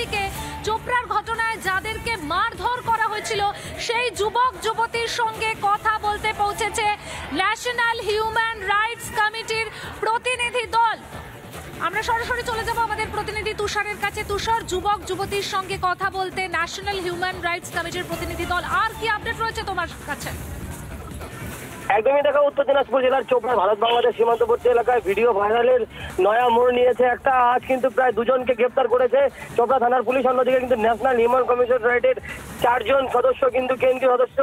অন্যদিকে চোপড়ার ঘটনায় যাদেরকে মারধর করা হয়েছিল সেই যুবক যুবতীর সঙ্গে কথা বলতে পৌঁছেছে ন্যাশনাল হিউম্যান রাইটস কমিটির প্রতিনিধি দল। আমরা সরাসরি চলে যাব আমাদের প্রতিনিধি তুষারের কাছে। তুষার, যুবক যুবতীর সঙ্গে কথা বলতে ন্যাশনাল হিউম্যান রাইটস কমিটির প্রতিনিধি দল, আর কি আপডেট রয়েছে তোমার কাছে? একদমই দেখা, উত্তর দিনাজপুর জেলার চোপড়া ভারত বাংলাদেশ সীমান্তবর্তী এলাকায় ভিডিও ভাইরালের নয়া মোড় নিয়েছে একটা। আজ কিন্তু প্রায় দুজনকে গ্রেপ্তার করেছে চোপড়া থানার পুলিশ। অন্যদিকে কিন্তু ন্যাশনাল হিউম্যান কমিশন রাইটের 4 জন সদস্য কিন্তু কেন্দ্রীয় সদস্য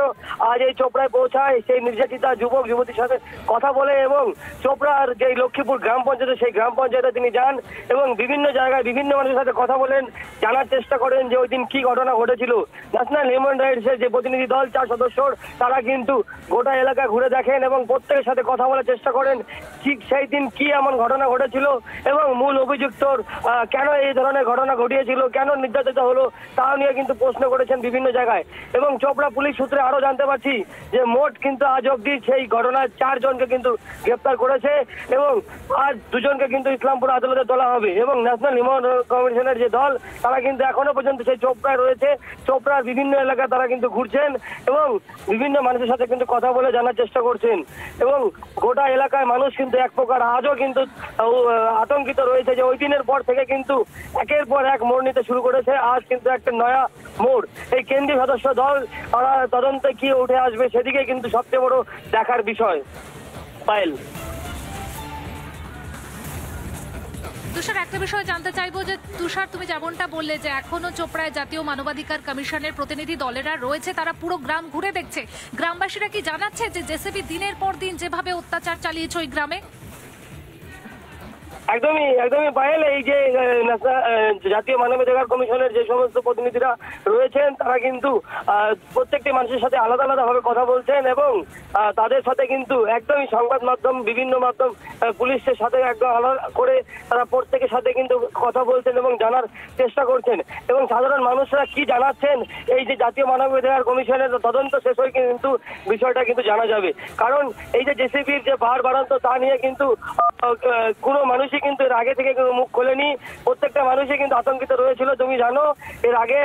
আজ এই চোপড়ায় পৌঁছায় সেই নির্যাতিতা যুবক যুবতীর সাথে কথা বলে এবং চোপড়ার যে লক্ষ্মীপুর গ্রাম পঞ্চায়েত সেই গ্রাম পঞ্চায়েতে তিনি যান এবং বিভিন্ন জায়গায় বিভিন্ন মানুষের সাথে কথা বলেন, জানার চেষ্টা করেন যে ওই দিন কি ঘটনা ঘটেছিল। ন্যাশনাল হিউম্যান রাইটসের যে প্রতিনিধি দল 4 সদস্যর তারা কিন্তু গোটা এলাকা ঘুরে দেখেন এবং প্রত্যেকের সাথে কথা বলার চেষ্টা করেন ঠিক সেই দিন কি এমন ঘটনা ঘটেছিল এবং মূল অভিযুক্তর কেন এই ধরনের ঘটনা ঘটিয়েছিল, কেন নির্যাতিত হলো তা নিয়ে কিন্তু প্রশ্ন করেছেন বিভিন্ন জায়গায়। এবং চোপড়া পুলিশ সূত্রে আরো জানতে পারছি যে মোট কিন্তু আজ অব্দি সেই ঘটনার 4 জনকে কিন্তু গ্রেপ্তার করেছে এবং আজ 2 জনকে কিন্তু ইসলামপুর আদালতে তোলা হবে। এবং ন্যাশনাল হিউম্যান কমিশনের যে দল তারা কিন্তু এখনো পর্যন্ত সেই চোপড়ায় রয়েছে। চোপড়ার বিভিন্ন এলাকায় তারা কিন্তু ঘুরছেন এবং বিভিন্ন মানুষের সাথে কিন্তু কথা বলে জানার চেষ্টা করছেন এবং গোটা এলাকায় মানুষ কিন্তু এক প্রকার আজও কিন্তু আতঙ্কিত রয়েছে যে ওই দিনের পর থেকে কিন্তু একের পর এক মোড় নিতে শুরু করেছে। আজ কিন্তু একটা নয়া মোড়। এই কেন্দ্রীয় সদস্য দল তারা তদন্তে কি উঠে আসবে সেদিকে কিন্তু সবচেয়ে বড় দেখার বিষয়। পায়েল, তুষার, একটা বিষয় জানতে চাইবো যে তুষার, তুমি যেমনটা বললে যে এখনো চোপড়ায় জাতীয় মানবাধিকার কমিশনের প্রতিনিধি দলেরা রয়েছে, তারা পুরো গ্রাম ঘুরে দেখছে। গ্রামবাসীরা কি জানাচ্ছে যে জেসিবি দিনের পর দিন যেভাবে অত্যাচার চালিয়েছে ওই গ্রামে? একদমই পায়েল, এই যে জাতীয় মানবাধিকার কমিশনের যে সমস্ত প্রতিনিধিরা রয়েছেন তারা কিন্তু প্রত্যেকটি মানুষের সাথে আলাদা আলাদা ভাবে কথা বলছেন এবং তাদের সাথে কিন্তু একদমই সংবাদ মাধ্যম বিভিন্ন মাধ্যম পুলিশের সাথে একদম আলাদা করে তারা প্রত্যেকের সাথে কিন্তু কথা বলছেন এবং জানার চেষ্টা করছেন এবং সাধারণ মানুষরা কি জানাচ্ছেন এই যে জাতীয় মানবাধিকার কমিশনের তদন্ত শেষ হয়ে কিন্তু বিষয়টা কিন্তু জানা যাবে। কারণ এই যে জেসিবির যে ভার বাড়ান্ত তা নিয়ে কিন্তু কোনো মানুষই কিন্তু এর আগে থেকে মুখ খোলেনি। প্রত্যেকটা মানুষই কিন্তু আতঙ্কিত রয়েছিল। তুমি জানো এর আগে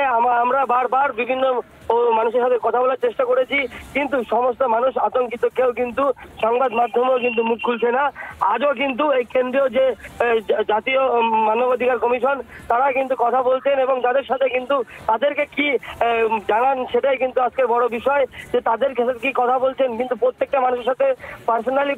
আমরা বারবার বিভিন্ন মানুষের সাথে কথা বলার চেষ্টা করেছি কিন্তু সমস্ত মানুষ আতঙ্কিত, কেউ কিন্তু সংবাদ মাধ্যমেও কিন্তু মুখ খুলছে না। আজও কিন্তু এই কেন্দ্রীয় যে জাতীয় মানবাধিকার কমিশন তারা কিন্তু কথা বলছেন এবং যাদের সাথে কিন্তু তাদেরকে কি জানান সেটাই কিন্তু আজকের বড় বিষয় যে তাদের সাথে কি কথা বলছেন। কিন্তু প্রত্যেকটা মানুষের সাথে পার্সোনালি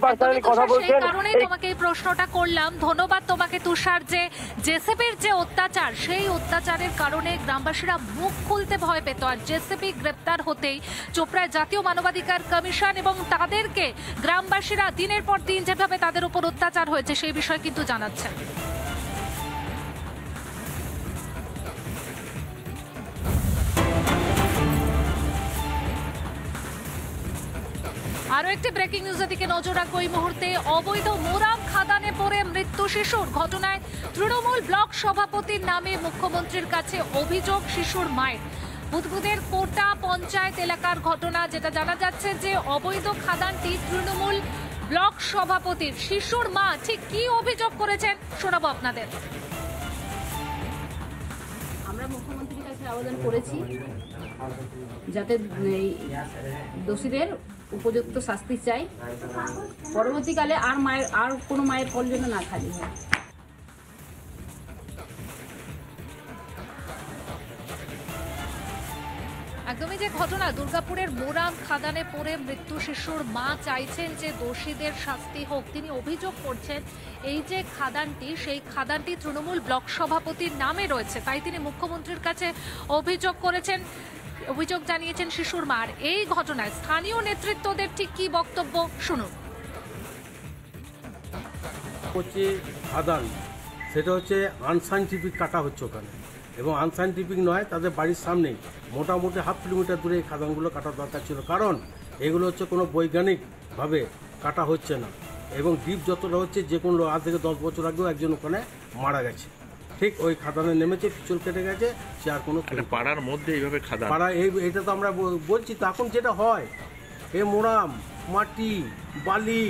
কথা বলছেন। তোমাকে এই প্রশ্নটা করলাম। ধন্যবাদ তোমাকে তুষার। যে জেসিবির যে অত্যাচার সেই অত্যাচারের কারণে গ্রামবাসীরা মুখ খুলতে ভয় পেত, আর জেসিবি গ্রেপ্তার হতেই চোপড়ায় জাতীয় মানবাধিকার কমিশন এবং তাদেরকে গ্রামবাসীরা দিনের পর দিন যেভাবে তাদের উপর অত্যাচার হয়েছে সেই বিষয়ে কিন্তু জানাচ্ছেন। আরো একটি ব্রেকিং নিউজের দিকে নজর রাখবো এই মুহূর্তে। অবৈধ মোরাম খাদানে পড়ে মৃত্যু শিশুর ঘটনায় তৃণমূল ব্লক সভাপতির নামে মুখ্যমন্ত্রীর কাছে অভিযোগ শিশুর মায়ের। বুধবুদের কোটা পঞ্চায়েত এলাকার ঘটনা, যেটা জানা যাচ্ছে যে অবৈধ খাদানটি তৃণমূল ব্লক সভাপতির। শিশুর মা ঠিক কি অভিযোগ করেছেন শোনাবো আপনাদের। আমরা মুখ্যমন্ত্রীর কাছে আবেদন করেছি যাতে দোষীদের উপযুক্ত শাস্তি চাই, পরবর্তীকালে আর কোনো মায়ের কোল যেন না খালি হয়। একদমই যে ঘটনা দুর্গাপুরের মোরাম খাদানে পড়ে মৃত্যু শিশুর মা চাইছেন যে দোষীদের শাস্তি হোক। তিনি অভিযোগ করছেন এই যে খাদানটি সেই খাদানটি তৃণমূল ব্লক সভাপতির নামে রয়েছে, তাই তিনি মুখ্যমন্ত্রীর কাছে অভিযোগ করেছেন, অভিযোগ জানিয়েছেন শিশুর মা। আর এই ঘটনায় স্থানীয় নেতৃত্বদের ঠিক কি বক্তব্য শুনুন। হচ্ছে খাদান, সেটা হচ্ছে আনসাইন্টিফিক কাটা হচ্ছে ওখানে এবং আনসাইন্টিফিক নয়, তাদের বাড়ির সামনেই মোটামুটি 1/2 কিলোমিটার দূরে এই খাদানগুলো কাটার দরকার ছিল। কারণ এগুলো হচ্ছে কোনো বৈজ্ঞানিকভাবে কাটা হচ্ছে না এবং ডিপ যতটা হচ্ছে যে কোনো আজ থেকে 10 বছর আগেও একজন ওখানে মারা গেছে। ঠিক ওই খাদানে নেমেছে, পিছল কেটে গেছে, সে আর কোনো পাড়ার মধ্যে এইভাবে খাদান, পাড়া এটা তো আমরা বলছি। তো এখন যেটা হয় এ মোরাম মাটি বালি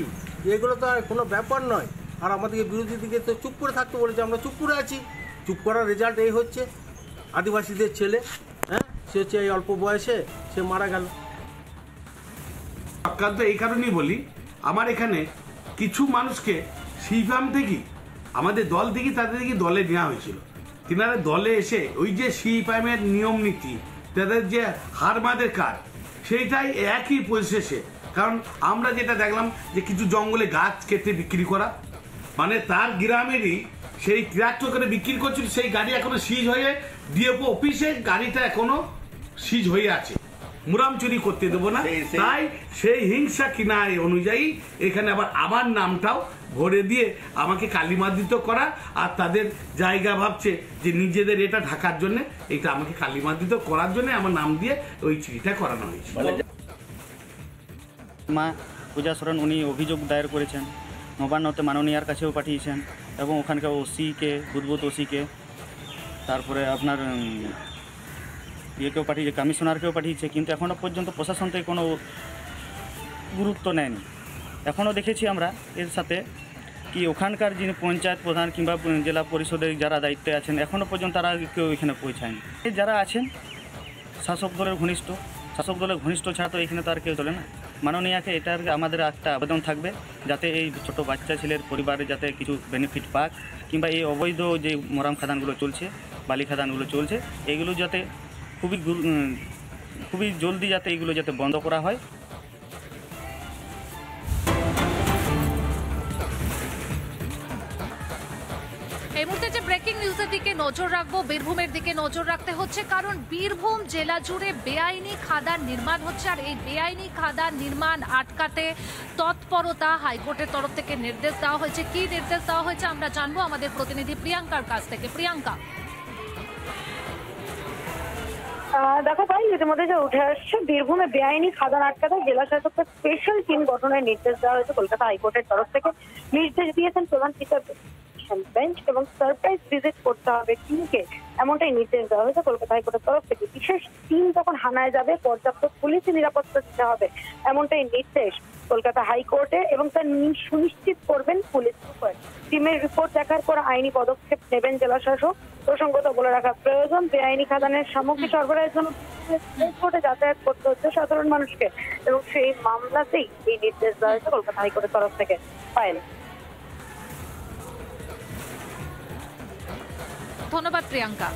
এগুলো তো আর কোনো ব্যাপার নয়। আর আমাদেরকে বিরোধী দিকে তো চুপ করে থাকতে বলেছে, আমরা চুপ করে আছি। চুপ করার রেজাল্ট এই হচ্ছে। আদিবাসীদের ছেলে, হ্যাঁ, সে হচ্ছে এই অল্প বয়সে সে মারা গেল। আক্রান্ত এই কারণেই বলি, আমার এখানে কিছু মানুষকে সিপাম থেকে আমাদের দল থেকে তাদেরকে দলে নেওয়া হয়েছিল। তিনারা দলে এসে ওই যে সিপামের নিয়ম নীতি, তাদের যে হারমাদের কাজ, সেইটাই একই পরিশেষে। কারণ আমরা যেটা দেখলাম যে কিছু জঙ্গলে গাছ কেটে বিক্রি করা, মানে তার গ্রামেরই সেই ট্রাক্টর করে বিক্রি করছিল, সেই গাড়ি এখনো সিজ হয়ে ডিএফও অফিসে গাড়িটা এখনো সিজ হয়ে আছে। মুরাম চুরি করতে দেবো না, তাই সেই হিংসা কিনায় অনুযায়ী এখানে আবার নামটাও ভরে দিয়ে আমাকে কালিমার্জিত করা, আর তাদের জায়গা ভাবছে যে নিজেদের এটা ঢাকার জন্য এটা আমাকে কালিমার্জিত করার জন্য আমার নাম দিয়ে ওই চিঠিটা করানো হয়েছে। মা পূজা সরেন উনি অভিযোগ দায়ের করেছেন, নবান্নতে মাননীয়ার কাছেও পাঠিয়েছেন এবং ওখানকার ওসিকে, বুধবুত ওসিকে, তারপরে আপনার ইয়েকেও পাঠিয়েছে, কমিশনারকেও পাঠিয়েছে, কিন্তু এখনও পর্যন্ত প্রশাসন থেকে কোনো গুরুত্ব নেয়নি। এখনও দেখেছি আমরা এর সাথে কি ওখানকার যিনি পঞ্চায়েত প্রধান কিংবা জেলা পরিষদের যারা দায়িত্বে আছেন এখনও পর্যন্ত তারা কেউ এখানে পৌঁছায়নি। যারা আছেন শাসক দলের ঘনিষ্ঠ ছাড়া তো এখানে তো আর কেউ চলে না। মাননীয়াকে এটার আমাদের একটা আবেদন থাকবে যাতে এই ছোট বাচ্চা ছেলের পরিবারে যাতে কিছু বেনিফিট পাক, কিংবা এই অবৈধ যে মোরাম খাদানগুলো চলছে, বালি খাদানগুলো চলছে, এইগুলো যাতে খুবই জলদি যাতে এইগুলো যাতে বন্ধ করা হয়। এই মুহূর্তে যে ব্রেকিং নিউজের দিকে নজর রাখবো, বীরভূমের দিকে নজর রাখতে হচ্ছে, কারণ বীরভূম জেলা জুড়ে বেআইনি খাদান নির্মাণ হচ্ছে, আর এই বেআইনি খাদান নির্মাণ আটকাতে তৎপরতা হাইকোর্টের তরফ থেকে নির্দেশ দেওয়া হয়েছে। কি নির্দেশ দেওয়া হয়েছে আমরা জানবো আমাদের প্রতিনিধি প্রিয়াঙ্কার কাছ থেকে। প্রিয়াঙ্কা, দেখো ভাই, ইতিমধ্যে যে উঠে আসছে, বীরভূমে বেআইনি খাদান আটকাতে জেলা শাসককে স্পেশাল টিম গঠনের নির্দেশ দেওয়া হয়েছে কলকাতা হাইকোর্টের তরফ থেকে। নির্দেশ দিয়েছেন প্রধান বিচারপতি বেঞ্চ এবং সারপ্রাইজ ভিজিট করতে হবে টিমকে, এমনটাই নির্দেশ দেওয়া হয়েছে কলকাতা হাইকোর্টের তরফ থেকে। বিশেষ টিম যখন হানায় যাবে পর্যাপ্ত পুলিশি নিরাপত্তা দিতে হবে, এমনটাই নির্দেশ কলকাতা হাইকোর্টে, এবং তা সুনিশ্চিত করবেন পুলিশ সুপার। টিমের রিপোর্ট দেখার পর আইনি পদক্ষেপ নেবেন জেলা শাসক। প্রসঙ্গত বলে রাখা প্রয়োজন, বেআইনি খাদানের সামগ্রী সরবরাহের জন্য কোর্টে যাতায়াত করতে হচ্ছে সাধারণ মানুষকে, এবং সেই মামলাতেই এই নির্দেশ দেওয়া হয়েছে কলকাতা হাইকোর্টের তরফ থেকে। পায়েল, ধন্যবাদ প্রিয়াঙ্কা।